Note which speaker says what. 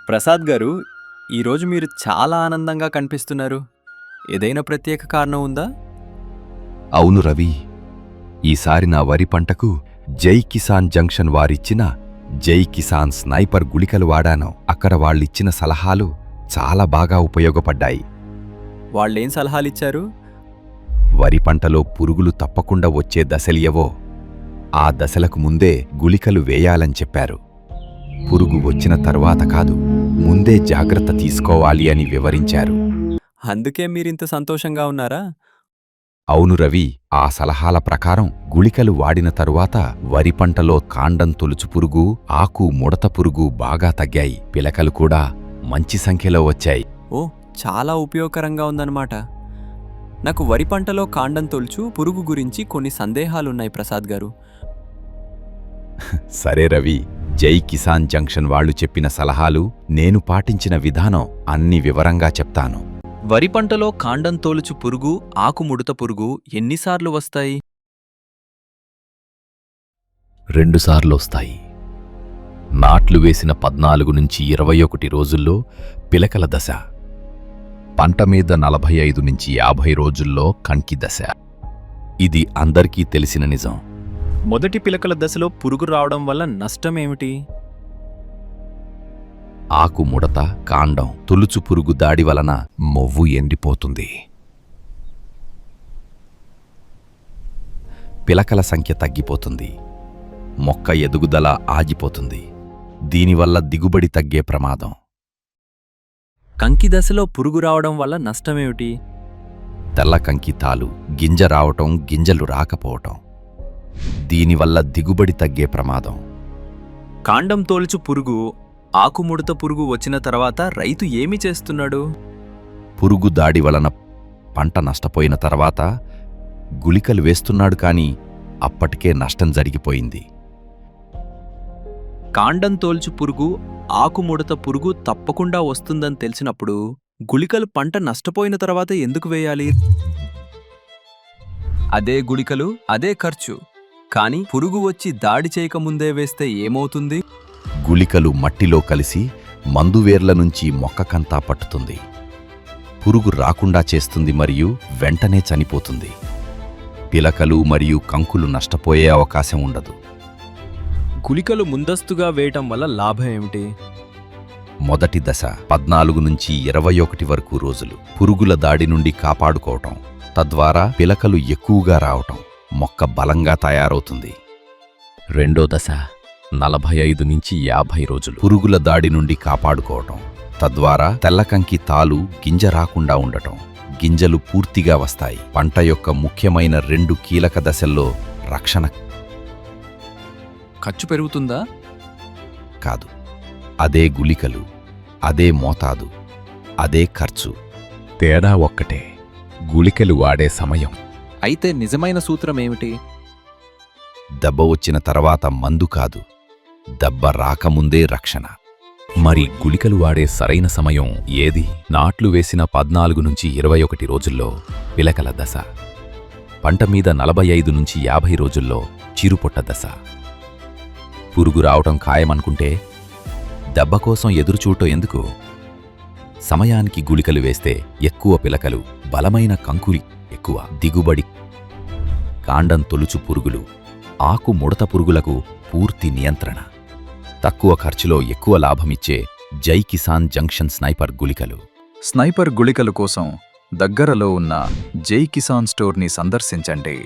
Speaker 1: ప్రసాద్ గారు, ఈరోజు మీరు చాలా ఆనందంగా కనిపిస్తున్నారు. ఏదైనా ప్రత్యేక కారణం ఉందా?
Speaker 2: అవును రవి, ఈసారి నా వరి పంటకు జై కిసాన్ జంక్షన్ వారిచ్చిన జై కిసాన్ స్నైపర్ గుళికలు వాడాను. అక్కడ వాళ్ళిచ్చిన సలహాలు చాలా బాగా ఉపయోగపడ్డాయి.
Speaker 1: వాళ్ళేం సలహాలిచ్చారు?
Speaker 2: వరి పంటలో పురుగులు తప్పకుండా వచ్చే దశలియవో ఆ దశలకు ముందే గుళికలు వేయాలని చెప్పారు. పురుగు వచ్చిన తర్వాత కాదు, ముందే జాగ్రత్త తీసుకోవాలి అని వివరించారు.
Speaker 1: అందుకే మీరింత సంతోషంగా ఉన్నారా?
Speaker 2: అవును రవి, ఆ సలహాల ప్రకారం గుళికలు వాడిన తరువాత వరి పంటలో కాండం తొలుచు పురుగు, ఆకు ముడత పురుగు బాగా తగ్గాయి. పిలకలు కూడా మంచి సంఖ్యలో వచ్చాయి.
Speaker 1: ఓ, చాలా ఉపయోగకరంగా ఉందన్నమాట. నాకు వరి పంటలో కాండం తొలుచు పురుగు గురించి కొన్ని సందేహాలున్నాయి ప్రసాద్ గారు.
Speaker 2: సరే రవి, జై కిసాన్ జంక్షన్ వాళ్ళు చెప్పిన సలహాలు, నేను పాటించిన విధానం అన్ని వివరంగా చెప్తాను.
Speaker 1: వరి పంటలో కాండం తోలుచు పురుగు, ఆకుముడత పురుగు ఎన్నిసార్లు వస్తాయి?
Speaker 2: 2 సార్లు వస్తాయి. నాట్లు వేసిన 14 నుంచి 21 రోజుల్లో పిలకల దశ, పంట మీద 45 నుంచి 50 రోజుల్లో కంకి దశ. ఇది అందరికీ తెలిసిన నిజం.
Speaker 1: మొదటి పిలకల దశలో పురుగు రావడం వల్ల నష్టమేమిటి?
Speaker 2: ఆకు ముడత, కాండం తొలుచు పురుగు దాడి వలన మొవ్వు ఎండిపోతుంది. పిలకల సంఖ్య తగ్గిపోతుంది. మొక్క ఎదుగుదల ఆగిపోతుంది. దీనివల్ల దిగుబడి తగ్గే ప్రమాదం.
Speaker 1: కంకి దశలో పురుగు రావడం వల్ల నష్టమేమిటి?
Speaker 2: తెల్ల కంకి తాలు, గింజ రావటం, గింజలు రాకపోవటం. దీనివల్ల దిగుబడి తగ్గే ప్రమాదం.
Speaker 1: కాండం తోలుచు పురుగు, ఆకుముడత పురుగు వచ్చిన తర్వాత రైతు ఏమి చేస్తున్నాడు?
Speaker 2: పురుగు దాడి వలన పంట నష్టపోయిన తర్వాత గుళికలు వేస్తున్నాడు, కాని అప్పటికే నష్టం జరిగిపోయింది.
Speaker 1: కాండం తోల్చు పురుగు, ఆకుముడత పురుగు తప్పకుండా వస్తుందని తెలిసినప్పుడు గుళికలు పంట నష్టపోయిన తర్వాత ఎందుకు వేయాలి? అదే గుళికలు, అదే ఖర్చు. కాని పురుగు వచ్చి దాడి చేయకముందే వేస్తే ఏమవుతుంది?
Speaker 2: గుళికలు మట్టిలో కలిసి మందువేర్ల నుంచి మొక్కకంతా పట్టుతుంది. పురుగు రాకుండా చేస్తుంది మరియు వెంటనే చనిపోతుంది. పిలకలు మరియు కంకులు నష్టపోయే అవకాశం ఉండదు.
Speaker 1: గుళికలు ముందస్తుగా వేయటం వల్ల లాభం ఏమిటి?
Speaker 2: మొదటి దశ 14 నుంచి 21 వరకు రోజులు పురుగుల దాడి నుండి కాపాడుకోవటం, తద్వారా పిలకలు ఎక్కువగా రావటం, మొక్క బలంగా తయారవుతుంది. రెండో దశ 45 నుంచి 50 రోజులు పురుగుల దాడి నుండి కాపాడుకోవటం, తద్వారా తెల్లకంకి తాలు, గింజ రాకుండా ఉండటం, గింజలు పూర్తిగా వస్తాయి. పంట యొక్క ముఖ్యమైన 2 కీలక దశల్లో రక్షణ.
Speaker 1: ఖర్చు పెరుగుతుందా?
Speaker 2: కాదు, అదే గుళికలు, అదే మోతాదు, అదే ఖర్చు. తేడా ఒక్కటే, గుళికలు వాడే సమయం.
Speaker 1: అయితే నిజమైన సూత్రం ఏమిటి?
Speaker 2: దెబ్బ వచ్చిన తర్వాత మందు కాదు, దెబ్బ రాకముందే రక్షణ. మరి గుళికలు వాడే సరైన సమయం ఏది? నాట్లు వేసిన 14 నుంచి 21 రోజుల్లో పిలకల దశ, పంట మీద 45 నుంచి 50 రోజుల్లో చిరుపొట్ట దశ. పురుగు రావటం ఖాయమనుకుంటే దెబ్బ కోసం ఎదురుచూడటం ఎందుకు? సమయానికి గుళికలు వేస్తే ఎక్కువ పిలకలు, బలమైన కంకులి, ఎక్కువ దిగుబడి. కాండం తొలుచు పురుగులు, ఆకు ముడత పురుగులకు పూర్తి నియంత్రణ. తక్కువ ఖర్చులో ఎక్కువ లాభమిచ్చే జై కిసాన్ జంక్షన్ స్నైపర్ గుళికలు.
Speaker 3: స్నైపర్ గుళికల కోసం దగ్గరలో ఉన్న జై కిసాన్ స్టోర్ని సందర్శించండి.